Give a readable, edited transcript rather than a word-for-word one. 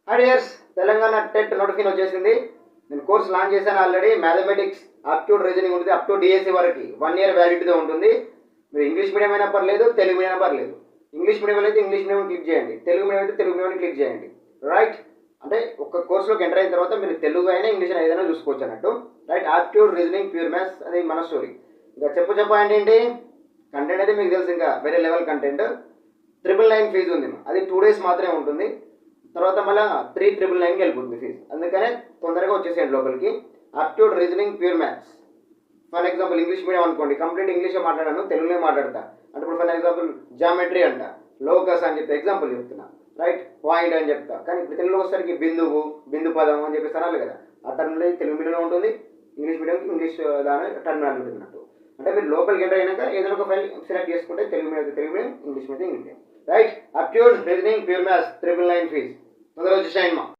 Hi dears, Telangana TET notification వచ్చేసింది. నేను course launch చేశాను ఆల్రెడీ. మ్యాథమెటిక్స్ అప్ట్యూడ్ రీజనింగ్ ఉంటుంది, అప్ టు డిఎస్సి వరకు 1 year వ్యాలిడిటీతో ఉంటుంది. మీరు ఇంగ్లీష్ మీడియం అయినా పర్లేదు, తెలుగు మీడియం అయినా పర్లేదు. ఇంగ్లీష్ మీడియం అయితే ఇంగ్లీష్ మీడియం క్లిక్ చేయండి, తెలుగు మీడియం అయితే తెలుగు మీడియం క్లిక్ చేయండి. రైట్, అంటే ఒక కోర్సులోకి ఎంటర్ అయిన తర్వాత మీరు తెలుగు అయినా ఇంగ్లీష్ అయినా ఏదైనా చూసుకోవచ్చు అన్నట్టు. Right, aptitude reasoning pure maths అది మన స్టోరీ. ఇంకా చెప్పండి ఏంటి కంటెంట్ అయితే మీకు తెలుసు, ఇంకా వేరే లెవెల్ కంటెంట్. 999 ఫీజు ఉంది, అది 2 days మాత్రమే ఉంటుంది. తర్వాత మళ్ళీ 3,999కి వెళ్ళిపోతుంది ఫీజు. అందుకనే తొందరగా వచ్చేసేయండి లోపలికి. Aptitude reasoning pure maths. For example English medium అనుకోండి, కంప్లీట్ ఇంగ్లీషే మాట్లాడాను, తెలుగులో మాట్లాడతా అంటే ఇప్పుడు ఫర్ ఎగ్జాంపుల్ జామెట్రీ అంట, లోకస్ అని చెప్పి ఎగ్జాంపుల్ చెప్తున్నా. రైట్, పాయింట్ అని చెప్తా, కానీ ఇప్పుడు తెలుగులో వచ్చేసరికి బిందువు, బిందు పదం అని చెప్పేసి అనాలి కదా. ఆ టర్మినాలజీ తెలుగు మీడియంలో ఉంటుంది, ఇంగ్లీష్ మీడియంకి ఇంగ్లీష్ దాని టర్మినాలజీ ఉంటుంది అన్నట్టు. అంటే మీరు లోపలికి ఎంటర్ అయినాక ఏదైనా ఒక ఫైల్ సెలెక్ట్ చేసుకుంటే Telugu medium Telugu medium, English medium English medium. Right, aptitude reasoning pure maths 999 fees. తొందరగా వచ్చేసాయమ్మా.